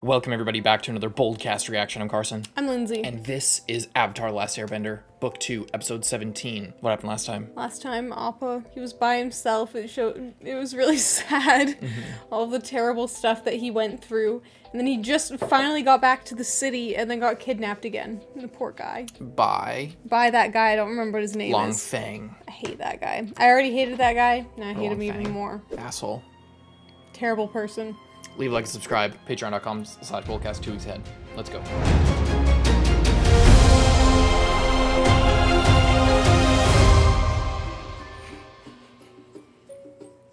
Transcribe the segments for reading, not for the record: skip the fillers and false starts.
Welcome everybody back to another BOLDcast reaction. I'm Carson. I'm Lindsay. And this is Avatar: The Last Airbender, Book 2, Episode 17. What happened last time? Last time, Appa, he was by himself. It was really sad. All the terrible stuff that he went through. And then he just finally got back to the city and then got kidnapped again. The poor guy. By that guy. I don't remember what his name Long is. Fang. I hate that guy. I already hated that guy. Now I hate him even more. Asshole. Terrible person. Leave a like and subscribe. Patreon.com/BOLDcast 2 weeks ahead. Let's go.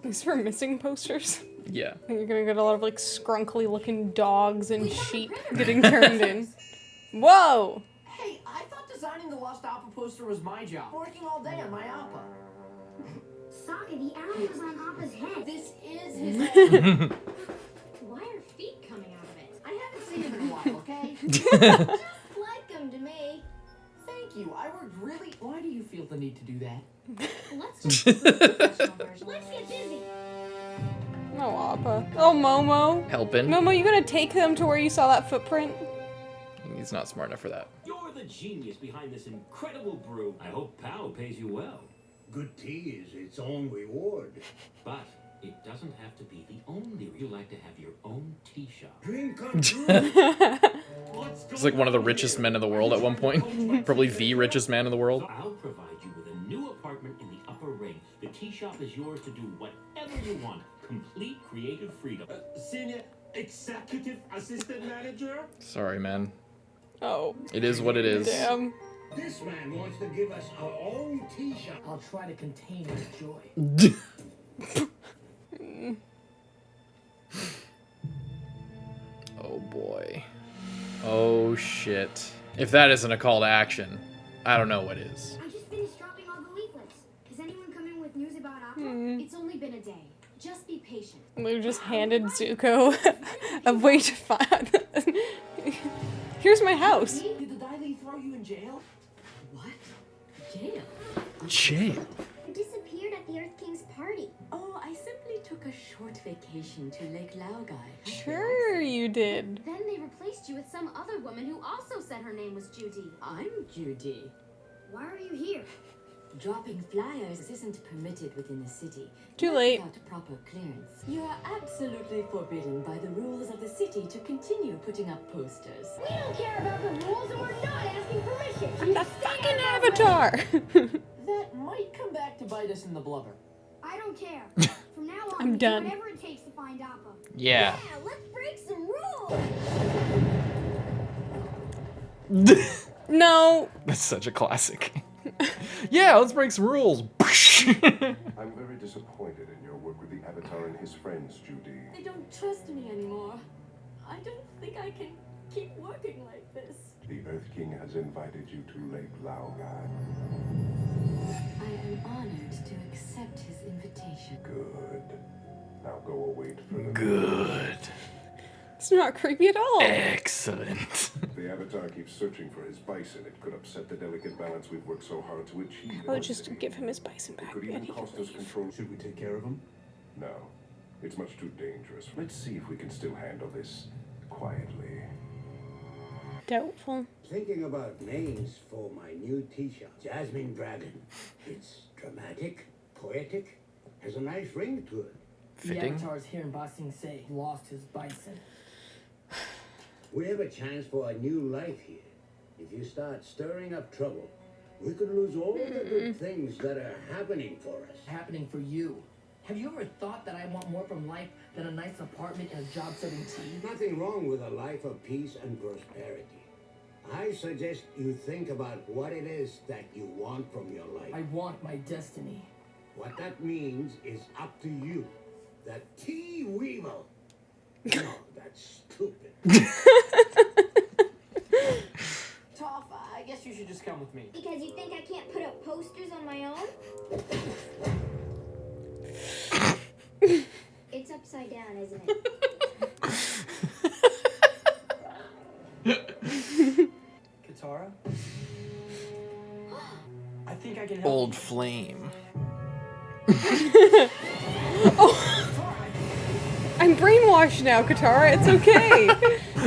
These are missing posters. Yeah. You're gonna get a lot of like scrunkly looking dogs and sheep getting turned in. Whoa! Hey, I thought designing the Lost Appa poster was my job. Working all day on my Appa. Sokka, the arrow was on Appa's head. This is his head. Why are feet coming out of it? I haven't seen him in a while, okay? Just like them to me. Thank you. I worked really... Why do you feel the need to do that? Let's just do the professional version. Let's get busy. Oh, Appa. Oh, Momo. Helping. Momo, you gonna take them to where you saw that footprint? He's not smart enough for that. You're the genius behind this incredible brew. I hope Pao pays you well. Good tea is its own reward. But it doesn't have to be the only. You like to have your own tea shop. Dream come true. He's like one of the richest men in the world at one point. Probably the richest man in the world. I'll provide you with a new apartment in the upper ring. The tea shop is yours to do whatever you want. Complete creative freedom. Senior executive assistant manager? Sorry, man. Oh. It is what it is. Damn. This man wants to give us our own tea shop. I'll try to contain his joy. Oh boy. Oh shit. If that isn't a call to action, I don't know what is. I just finished dropping all the leaflets. Has anyone come in with news about Appa? It's only been a day. Just be patient. They just handed Zuko a way to find. Here's my house. Did the Daily throw you in jail? What? Jail? Jail. I disappeared at the Earth King's party. Oh, I simply took a short vacation to Lake LAOGAI. Sure you did. Then they replaced you with some other woman who also said her name was Judy. I'm Judy. Why are you here? Dropping flyers isn't permitted within the city. Too Not late. Without proper clearance. You are absolutely forbidden by the rules of the city to continue putting up posters. We don't care about the rules and we're not asking permission. I'm the fucking Avatar. That might come back to bite us in the blubber. I don't care. From now on, I'm we do done. whatever it takes to find Appa. Yeah. Let's break some rules. No. That's such a classic. Yeah, let's break some rules. I'm very disappointed in your work with the Avatar and his friends, Judy. They don't trust me anymore. I don't think I can keep working like this. The Earth King has invited you to Lake Laogai. I am honored to accept his invitation. Good. Now go await for the... Good. It's not creepy at all. Excellent. The Avatar keeps searching for his bison. It could upset the delicate balance we've worked so hard to achieve. I would just give him his bison It back. could and even he cost could us leave. control. Should we take care of him? No. It's much too dangerous. Let's see if we can still handle this quietly. Doubtful. Thinking about names for my new tea shop. Jasmine Dragon. It's dramatic, poetic, has a nice ring to it. The Fitting. Avatar's here in Ba Sing Se lost his bison. We have a chance for a new life here. If you start stirring up trouble, we could lose all the good things that are happening for us. Happening for you. Have you ever thought that I want more from life than a nice apartment and a job-setting tea? Nothing wrong with a life of peace and prosperity. I suggest you think about what it is that you want from your life. I want my destiny. What that means is up to you. That tea weevil. No, that's stupid. Toph, I guess you should just come with me. Because you think I can't put up posters on my own? It's upside down, isn't it? Katara? I think I can help. Old flame. I'm brainwashed now, Katara. It's okay.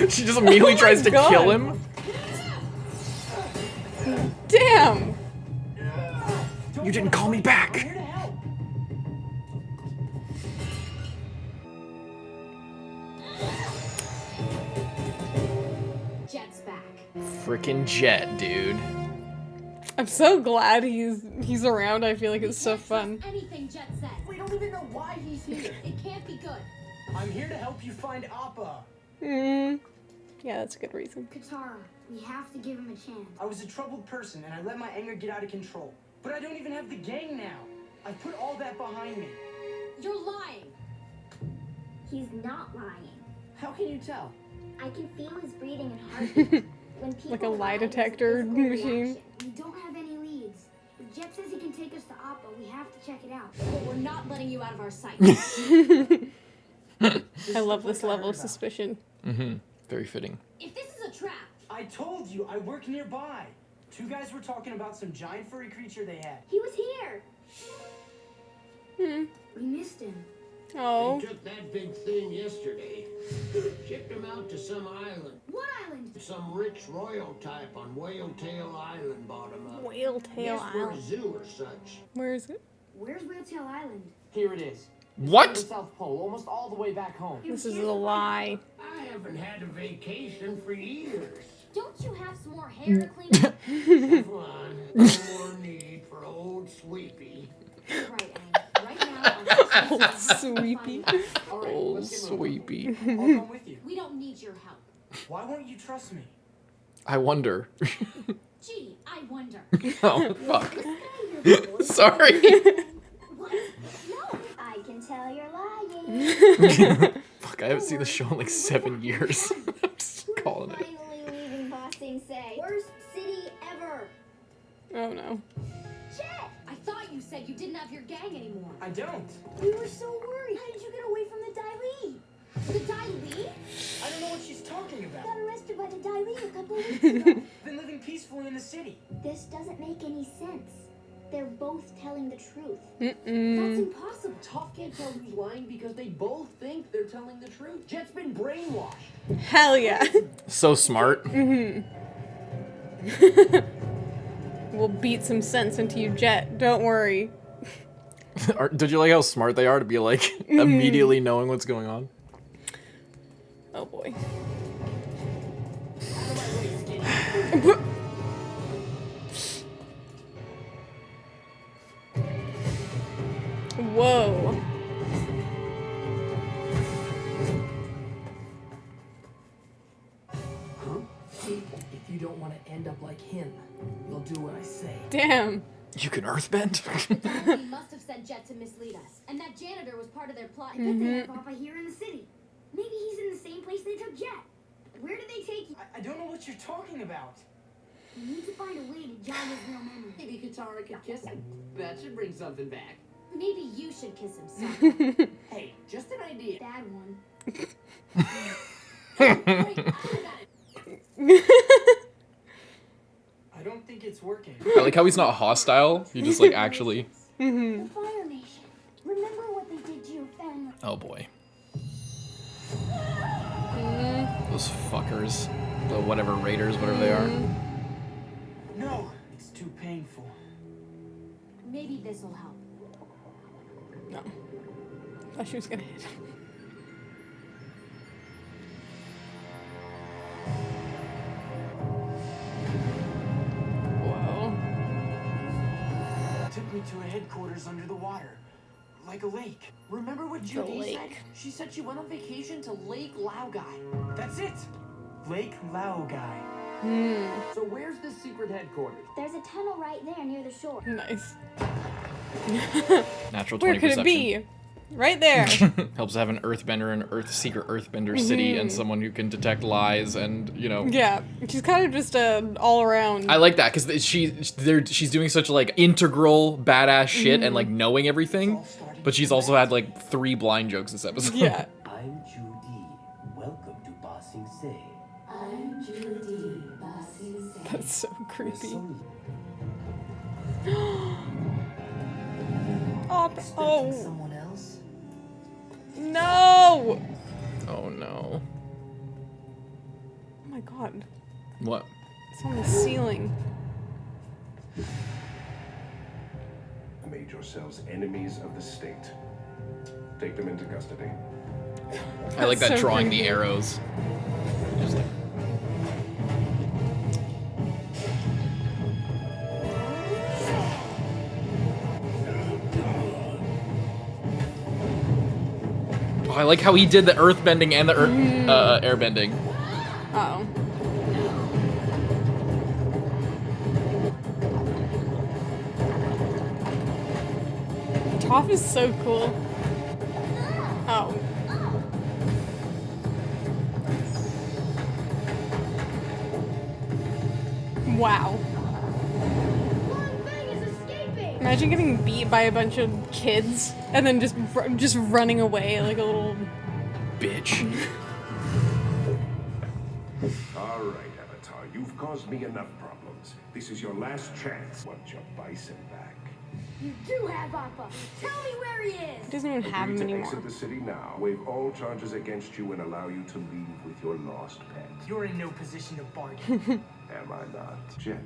She just immediately tries to God. kill him. Damn. You didn't call me back. I'm here to help. Jet's back. Frickin' Jet, dude. I'm so glad he's around. I feel like it's so Can't fun. trust anything Jet says. We don't even know why he's here. It can't be good. I'm here to help you find Appa. Yeah, that's a good reason. Katara, we have to give him a chance. I was a troubled person and I let my anger get out of control. But I don't even have the gang now. I put all that behind me. You're lying. He's not lying. How can you tell? I can feel his breathing and heartbeat. When people Like a lie it's a detector physical machine. reaction. We don't have any leads. If Jet says he can take us to Appa, we have to check it out. But we're not letting you out of our sight. I love this level of suspicion. Mm-hmm. Very fitting. If this is a trap, I told you I work nearby. Two guys were talking about some giant furry creature they had. He was here. We missed him. Oh. They took that big thing yesterday. Shipped him out to some island. What island? Some rich royal type on Whale Tail Island bought him up. Whale Tail Guess for a Island. zoo or such. Where is it? Where's Whaletail Island? Here it is. What? The South Pole, almost all the way back home. This is a lie. I haven't had a vacation for years. don't you have some more hair to clean up? Come on, no more need for old Sweepy. Right, Anne. Right now, Old Sweepy. All right, Old let's get moving. Sweepy. I'll come with you. we don't need your help. Why won't you trust me? I wonder. Gee, I wonder. Oh, fuck. Your voice. Sorry. What? No, I can tell you're lying. Fuck, I haven't seen the show in like 7 years. I'm just We're calling it. finally leaving Ba Sing Se. Worst city ever. Oh no. Jet! I thought you said you didn't have your gang anymore. I don't. We were so worried. How did you get away from the Dai Li? The Dai Li? I don't know what she's talking about. Got arrested by the Dai Li a couple of weeks ago. Been living peacefully in the city. This doesn't make any sense. They're both telling the truth. That's impossible. Tough can't tell who's lying because they both think they're telling the truth. Jet's been brainwashed. Hell yeah. So smart. We'll beat some sense into you, Jet. Don't worry. Did you like how smart they are to be like immediately knowing what's going on? Oh boy. Whoa. If you don't want to end up like him, you'll do what I say. Damn. You can earthbend? Dai Li must have sent Jet to mislead us, and that janitor was part of their plot. I bet they have Appa here in the city. Maybe he's in the same place they took Jet. Where did they take you? I don't know what you're talking about. We need to find a way to jog his real memory. Maybe Katara could kiss him. That should bring something back. Maybe you should kiss him, son. Hey, just an idea. Bad one. Wait, I got it. I don't think it's working. I like how he's not hostile. He just like actually. The Fire Nation. Remember what they did to your family. Oh boy. Those fuckers. The whatever raiders, whatever they are. No, it's too painful. Maybe this'll help. No. Thought she was gonna hit him. Whoa. Took me to a headquarters under the water. Like a lake. Remember what The Judy said? lake. She said she went on vacation to Lake Laogai. That's it! Lake LAOGAI. So where's this secret headquarters? There's a tunnel right there near the shore. Nice. Natural 20 Where could perception. it be? Right there. Helps have an earthbender and secret earthbender city and someone who can detect lies and, you know. Yeah. She's kind of just a all around. I like that because she's doing such like integral badass shit and like knowing everything, but she's also had like 3 blind jokes this episode. Yeah. I'm Judy. Welcome to Ba Sing Se. I'm Judy, Ba Sing Se. That's so creepy. Oh. Someone else? No. Oh no. my god. What? It's on the ceiling. Made yourselves enemies of the state. Take them into custody. I like that so drawing creepy. the arrows. Just like... Oh, I like how he did the earth bending and the air bending. Uh-oh. Toph is so cool. Oh. Wow. One thing is escaping. Imagine getting beat by a bunch of kids and then just running away like a little Bitch. All right, Avatar, you've caused me enough problems. This is your last chance. Want your bison back? You do have Appa. Tell me where he is. He doesn't even have him Agree to anymore. exit the city now. Waive all charges against you and allow you to leave with your lost pet. You're in no position to bargain. Am I not? Jet,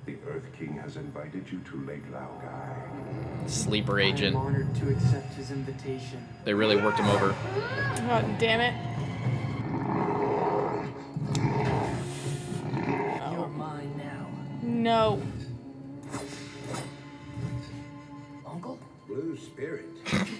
the Earth King has invited you to Lake LAOGAI. Sleeper I'm agent. honored to accept his invitation. They really worked him over. God damn it. You're mine now. No. Uncle? Blue spirit.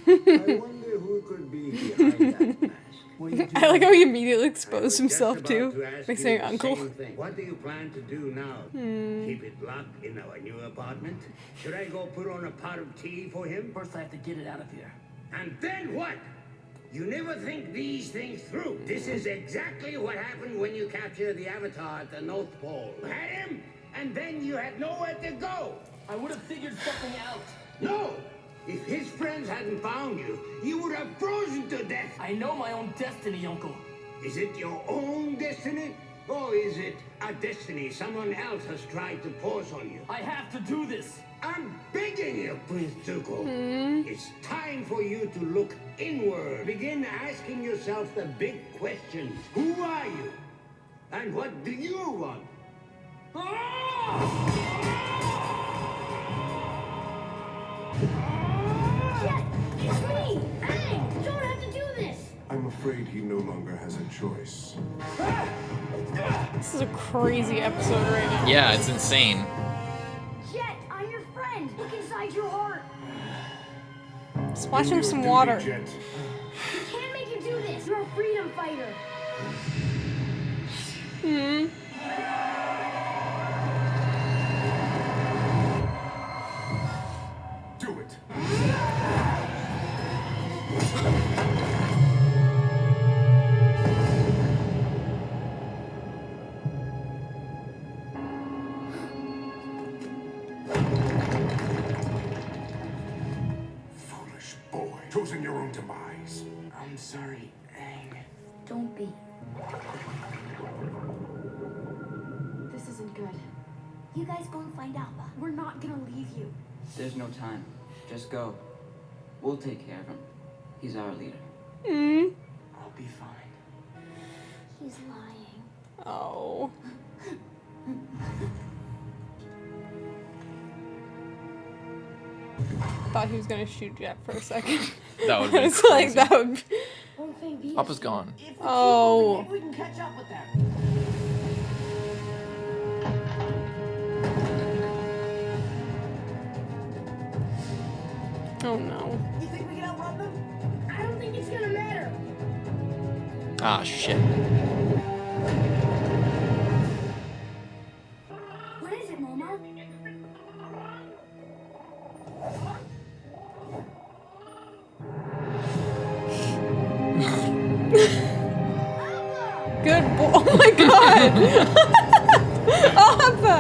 I wonder who could be behind that mask. What do you do? I like how he immediately exposed I was himself just about too ask by you saying the uncle. same thing. What do you plan to do now? Keep it locked in our new apartment? Should I go put on a pot of tea for him? First, I have to get it out of here. And then what? You never think these things through. This is exactly what happened when you captured the Avatar at the North Pole. You had him, and then you had nowhere to go. I would have figured something out. No! If his friends hadn't found you, you would have frozen to death. I know my own destiny, Uncle. Is it your own destiny? Or is it a destiny someone else has tried to force on you? I have to do this. I'm begging you, Prince Zuko. It's time for you to look inward. Begin asking yourself the big questions. Who are you? And what do you want? Jet, it's me. Hey, you don't have to do this. I'm afraid he no longer has a choice. This is a crazy episode right now. Yeah, it's insane. Jet, I'm your friend. Look inside your heart. Splash him some Duty, water. Jet. You can't make him do this. You're a freedom fighter. Do it. Foolish boy, choosing your own demise. I'm sorry, Aang. Don't be. This isn't good. You guys go and find Appa. We're not gonna leave you. There's no time. Just go. We'll take care of him. He's our leader. I'll be fine. He's lying. Oh. Thought he was gonna shoot Jet for a second. That would be It's crazy. like that would. One thing beats Appa's gone. If we Oh. keep moving, maybe we can catch up with that. Oh no. You think we can outrun them? I don't think it's gonna matter. Ah, shit. What is it, Momo? Good boy. Oh my god. Appa.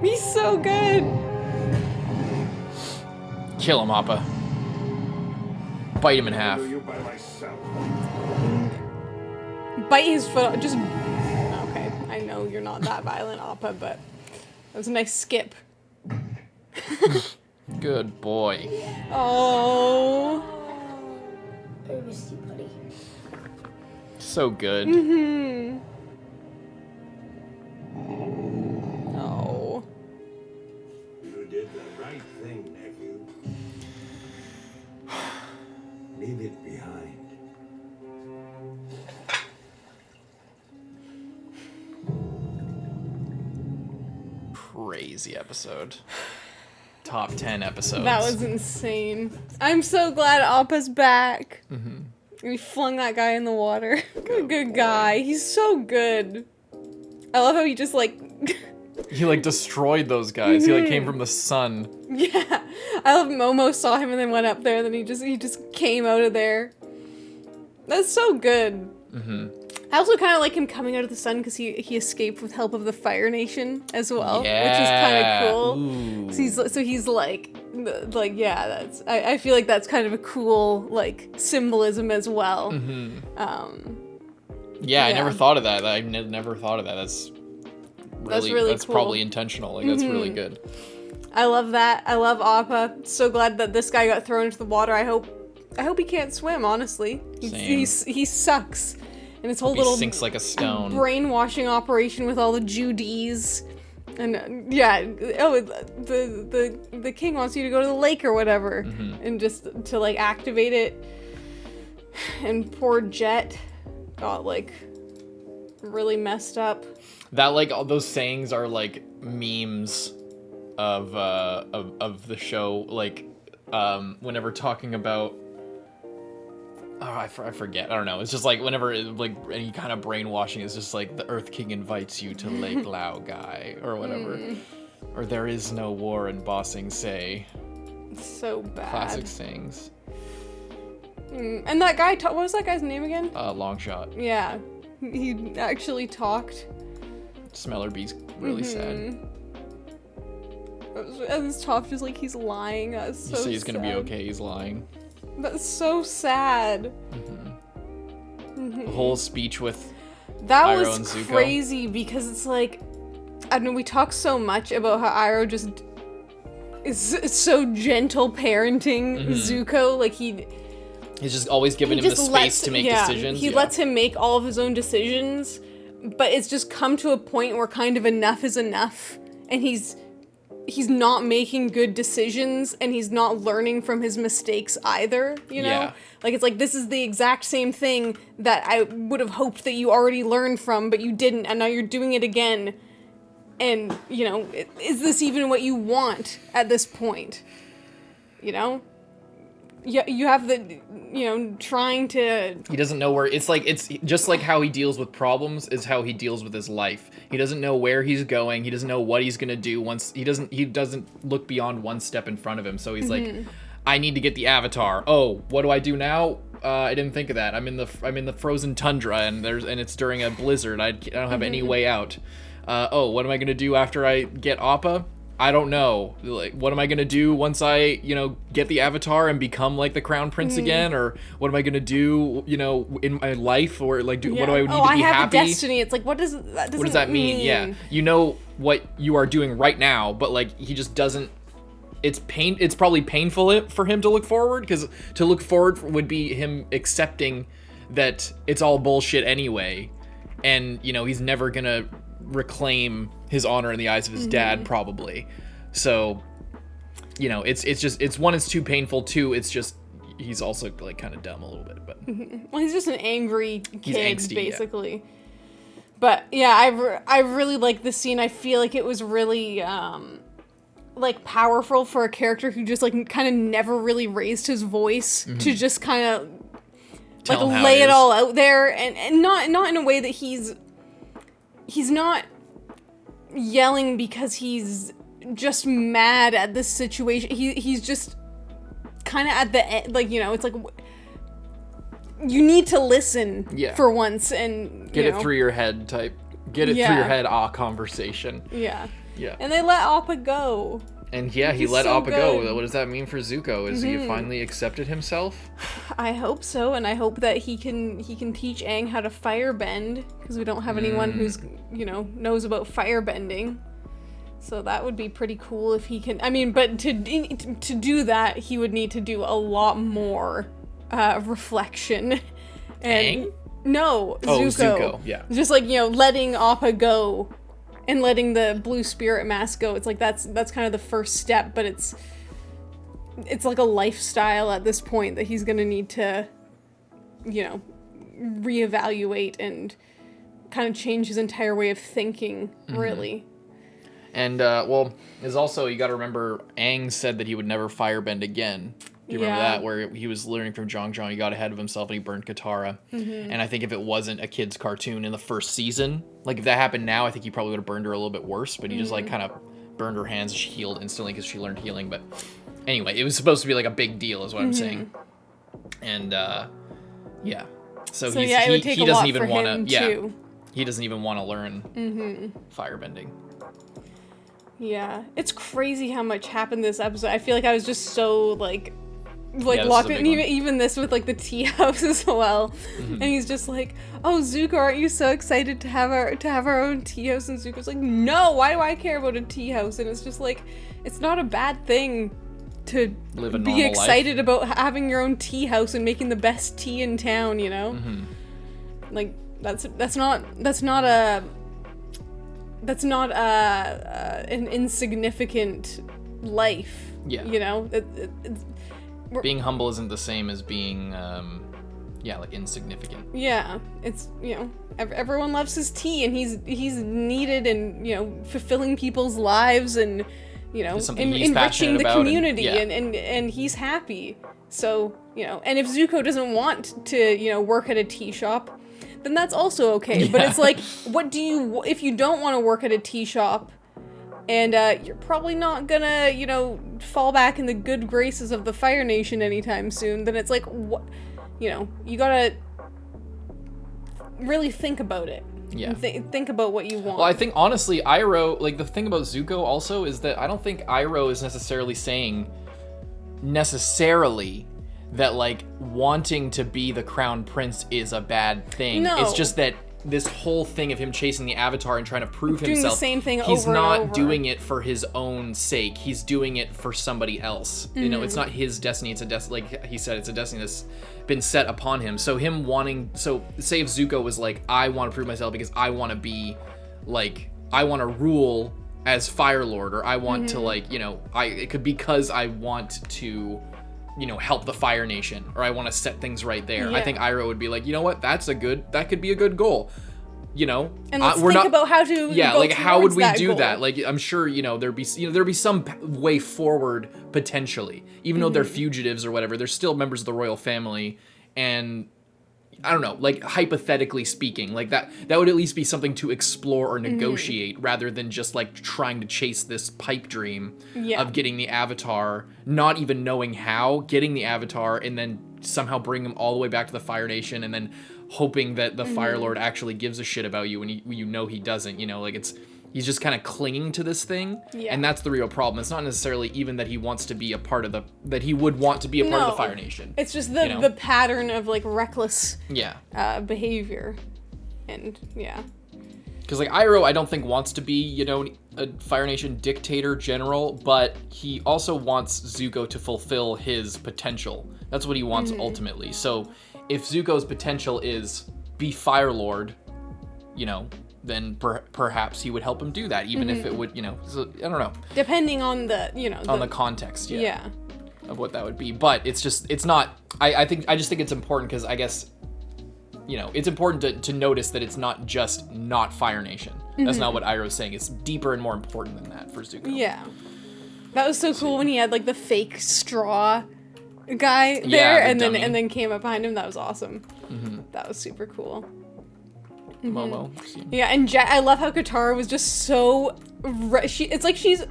He's so good. Kill him, Appa. Bite him in half. Handle you by myself. Bite his foot. Just. Okay. I know you're not that violent, Appa, but that was a nice skip. Good boy. Oh. I missed you, buddy. So good. Mm-hmm. Oh. You did the right thing, nephew. Leave it behind. Crazy episode. Top 10 episodes. That was insane. I'm so glad Appa's back. Mm-hmm. We flung that guy in the water. Good guy. He's so good. I love how he just like... He like destroyed those guys. He like came from the sun. Yeah. I love Momo saw him and then went up there and then he just came out of there. That's so good. Mm-hmm. I also kind of like him coming out of the sun because he escaped with help of the Fire Nation as well, Yeah. which is kind of cool. Ooh. So he's like yeah, that's I feel like that's kind of a cool like symbolism as well. Mm-hmm. Yeah, I never thought of that. I never thought of that. That's really cool. Probably intentional. Like that's really good. I love that. I love Appa. So glad that this guy got thrown into the water. I hope he can't swim. Honestly, he sucks. And his whole little sinks like a stone. Brainwashing operation with all the Judies. And the king wants you to go to the lake or whatever. Mm-hmm. And just to like activate it. And poor Jet got like really messed up. That like all those sayings are like memes of the show. Like whenever talking about I forget. I don't know. It's just like whenever like any kind of brainwashing is just like the Earth King invites you to Lake LAOGAI or whatever. Or there is no war in Bossing Say. So bad. Classic sayings. And that guy, what was that guy's name again? Long Shot. Yeah. He actually talked. Smeller B's really sad. And his top just like he's lying. That's so You say he's sad. gonna be okay, he's lying. That's so sad. The whole speech with that Iroh was and Zuko. crazy because it's like, I don't know, we talk so much about how Iroh just is so gentle parenting Zuko. Like he's just always giving him the space to make decisions. He lets him make all of his own decisions, but it's just come to a point where kind of enough is enough, and he's not making good decisions, and he's not learning from his mistakes either, you know? Yeah. Like, it's like, this is the exact same thing that I would have hoped that you already learned from, but you didn't, and now you're doing it again. And, you know, is this even what you want at this point? You know? You have the, you know, trying to... He doesn't know where... It's just like how he deals with problems is how he deals with his life. He doesn't know where he's going. He doesn't know what he's gonna do once... He doesn't look beyond one step in front of him. So he's like, I need to get the avatar. Oh, what do I do now? I didn't think of that. I'm in the frozen tundra and it's during a blizzard. I don't have any way out. Oh, what am I gonna do after I get Appa? I don't know. Like, what am I gonna do once I, you know, get the avatar and become like the crown prince again? Or what am I gonna do, you know, in my life? Or like, what do I need to be happy? I have a destiny. It's like, what does that mean? Yeah, you know what you are doing right now, but like he just doesn't. It's probably painful for him to look forward, because to look forward would be him accepting that it's all bullshit anyway, and you know he's never gonna reclaim his honor in the eyes of his dad, probably. So, you know, it's one, it's too painful. Two, it's just he's also like kind of dumb a little bit, but well, he's just an angry kid, angsty, basically. Yeah. But yeah, I really like this scene. I feel like it was really like powerful for a character who just like kind of never really raised his voice to just kind of like lay it all out there, and not in a way that he's not yelling because he's just mad at this situation. He's just kind of at the end, like, you know, it's like you need to listen for once and get it through your head type. Get it through your head conversation. Yeah. Yeah. And they let Appa go. And yeah, he let Appa go. What does that mean for Zuko? Is he finally accepted himself? I hope so, and I hope that he can teach Aang how to firebend, because we don't have anyone who's, you know, knows about firebending. So that would be pretty cool if he can. I mean, but to do that, he would need to do a lot more reflection. And Aang? no, Zuko. Yeah. Just like, letting Appa go and letting the blue spirit mask go. It's like that's kind of the first step, but it's like a lifestyle at this point that he's gonna need to, reevaluate and kind of change his entire way of thinking, really. And, well, is also, you gotta remember, Aang said that he would never firebend again. Do you remember that? Where he was learning from Zhang Zhang, he got ahead of himself and he burned Katara. And I think if it wasn't a kid's cartoon in the first season, like if that happened now, I think he probably would have burned her a little bit worse, but he just like kind of burned her hands and she healed instantly because she learned healing. But anyway, it was supposed to be like a big deal is what I'm saying. And, yeah. So he doesn't even want to, he doesn't even want to learn firebending. Yeah, it's crazy how much happened this episode. I feel like I was just so like locked in. Even this with like the tea house as well. And he's just like, "Oh, Zuko, aren't you so excited to have our own tea house?" And Zuko's like, "No, why do I care about a tea house?" And it's just like, it's not a bad thing to be excited about having your own tea house and making the best tea in town. Like that's not an insignificant life. Yeah. Being humble isn't the same as being, like insignificant. Yeah, it's everyone loves his tea, and he's needed and fulfilling people's lives and enriching the community and he's happy. So and if Zuko doesn't want to work at a tea shop, then that's also okay. But it's like, if you don't want to work at a tea shop and you're probably not gonna, fall back in the good graces of the Fire Nation anytime soon, then it's like, what, you gotta really think about it. Yeah. Think about what you want. Well, I think, honestly, Iroh, like, the thing about Zuko also is that I don't think Iroh is necessarily saying that, like, wanting to be the crown prince is a bad thing. No. It's just that this whole thing of him chasing the Avatar and trying to prove doing himself, the same thing he's over not and over. doing it for his own sake. He's doing it for somebody else. It's not his destiny. It's a destiny, like he said, it's a destiny that's been set upon him. So say if Zuko was like, I want to prove myself because I want to be, like, I want to rule as Fire Lord, or I want to, like, it could because I want to, help the Fire Nation, or I want to set things right there. Yeah. I think Iroh would be like, you know what, that could be a good goal. And let's think about how to go how would we do goal. that? Like, I'm sure there'd be some way forward potentially, even though they're fugitives or whatever. They're still members of the royal family, and I don't know, like, hypothetically speaking, like that would at least be something to explore or negotiate rather than just like trying to chase this pipe dream of getting the Avatar, not even knowing how, getting the Avatar, and then somehow bring him all the way back to the Fire Nation, and then hoping that the Fire Lord actually gives a shit about you when he doesn't. Like, he's just kind of clinging to this thing, and that's the real problem. It's not necessarily even that he wants to be a part of that he would want to be a part of the Fire Nation. It's just the pattern of, like, reckless behavior, and because, like, Iroh, I don't think wants to be a Fire Nation dictator general, but he also wants Zuko to fulfill his potential. That's what he wants ultimately. So if Zuko's potential is be Fire Lord, then perhaps he would help him do that, even if it would, so, I don't know. Depending on the, on the context, of what that would be. But it's not, I just think it's important because I guess, it's important to notice that it's not just not Fire Nation. That's not what Iroh's saying. It's deeper and more important than that for Zuko. Yeah. That was so cool when he had, like, the fake straw guy there, and then came up behind him. That was awesome. That was super cool. Momo. Yeah, and I love how Katara was just so it's like she's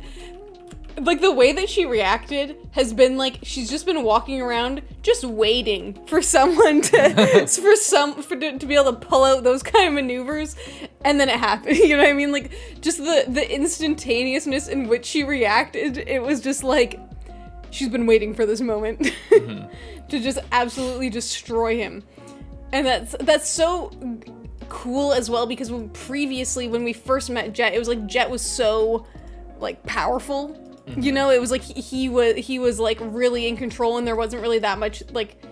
like, the way that she reacted has been like she's just been walking around just waiting for someone to be able to pull out those kind of maneuvers, and then it happened. You know what I mean? Like, just the instantaneousness in which she reacted, it was just like she's been waiting for this moment to just absolutely destroy him. And that's so cool as well, because previously when we first met Jet, it was like Jet was so, like, powerful. It was like he was like really in control, and there wasn't really that much, like,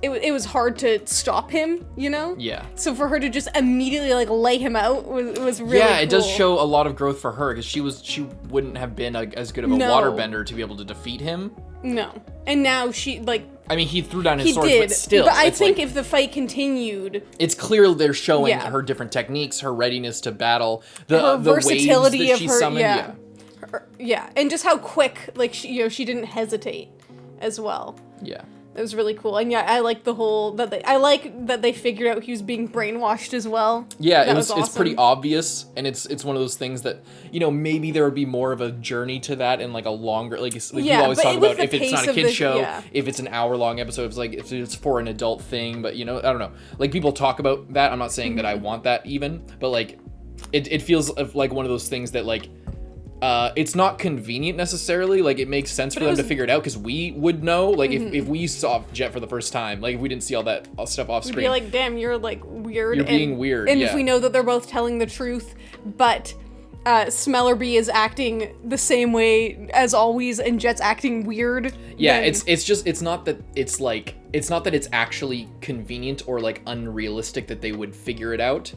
it was hard to stop him, you know? Yeah. So for her to just immediately like lay him out was really Yeah, it does cool. show a lot of growth for her because she wouldn't have been as good of a waterbender to be able to defeat him. No. And now she like I mean, he threw down his sword, did, but still. But I think like, if the fight continued, it's clear they're showing her different techniques, her readiness to battle, the versatility waves that of she her, summoned. and just how quick like she didn't hesitate as well. Yeah. It was really cool, and I like the whole I like that they figured out he was being brainwashed as well. Yeah, that was awesome. It's pretty obvious, and it's one of those things that maybe there would be more of a journey to that and like a longer you always talk about if it's not a kid show, if it's an hour-long episode, it's like if it's for an adult thing, but I don't know, like people talk about that. I'm not saying that I want that even, but like it feels like one of those things that like. It's not convenient necessarily. Like it makes sense for them to figure it out because we would know. Like if we saw Jet for the first time, like if we didn't see all that stuff off screen, we'd be like, "Damn, you're like weird." You're being weird. And if we know that they're both telling the truth, but Smellerby is acting the same way as always, and Jet's acting weird. Yeah, it's not that it's actually convenient or like unrealistic that they would figure it out.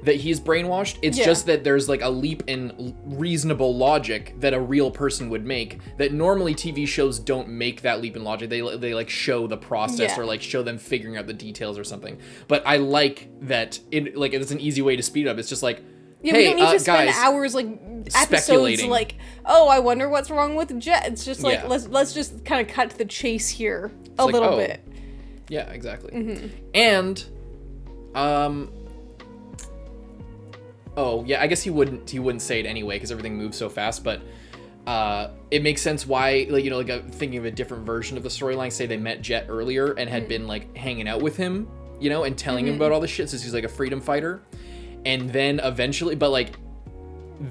That he's brainwashed. It's just that there's like a leap in reasonable logic that a real person would make that normally TV shows don't make that leap in logic. They like show the process or like show them figuring out the details or something. But I like that it's an easy way to speed it up. It's just like, yeah, hey, we don't need to spend guys, hours like episodes like, oh, I wonder what's wrong with Jet. It's just like let's just kind of cut to the chase here a little bit. Yeah, exactly. And oh, yeah, I guess he wouldn't say it anyway because everything moves so fast, but it makes sense why, thinking of a different version of the storyline, say they met Jet earlier and had been, like, hanging out with him, and telling him about all this shit since he's, like, a freedom fighter. And then eventually, but, like,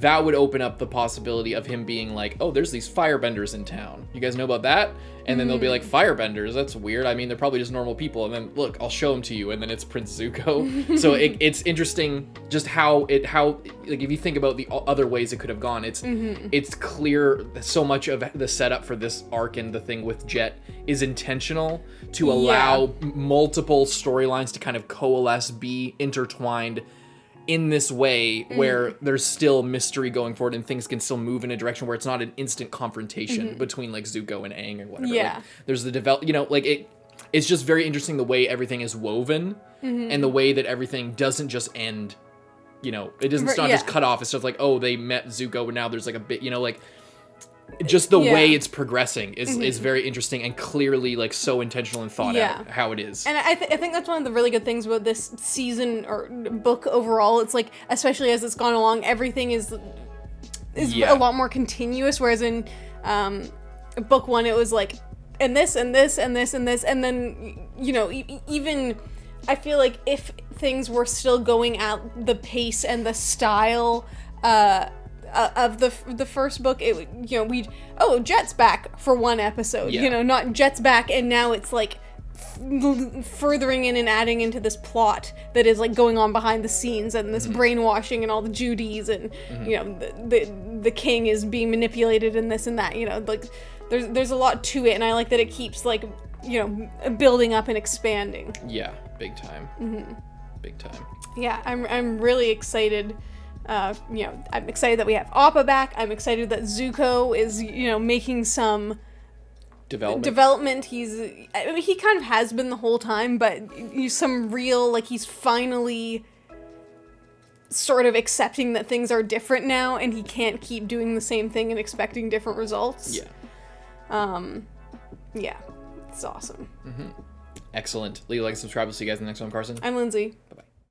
that would open up the possibility of him being like, oh, there's these firebenders in town. You guys know about that? And then they'll be like, firebenders? That's weird. I mean, they're probably just normal people. And then, look, I'll show them to you. And then it's Prince Zuko. So it's interesting just how like, if you think about the other ways it could have gone, it's clear that so much of the setup for this arc and the thing with Jet is intentional to allow multiple storylines to kind of coalesce, be intertwined in this way where there's still mystery going forward and things can still move in a direction where it's not an instant confrontation between like Zuko and Aang or whatever. Yeah. Like, there's the it's just very interesting the way everything is woven and the way that everything doesn't just end, it doesn't not just cut off. It's just like, oh, they met Zuko and now there's like a bit, like just the way it's progressing is very interesting and clearly like so intentional and thought out how it is. And I think that's one of the really good things about this season or book overall. It's like, especially as it's gone along, everything is a lot more continuous, whereas in book one it was like, and this and this and this and this, and then even I feel like if things were still going at the pace and the style of the first book, it would Jet's back for one episode, not Jet's back and now it's like furthering in and adding into this plot that is like going on behind the scenes and this brainwashing and all the Judys and the king is being manipulated and this and that, like there's a lot to it, and I like that it keeps like building up and expanding. Yeah, big time. Big time. Yeah, I'm really excited. I'm excited that we have Appa back. I'm excited that Zuko is, making some development. He kind of has been the whole time, but some real, like, he's finally sort of accepting that things are different now, and he can't keep doing the same thing and expecting different results. Yeah. Yeah, it's awesome. Excellent. Leave a like, subscribe. We'll see you guys in the next one, Carson. I'm Lindsay. Bye-bye.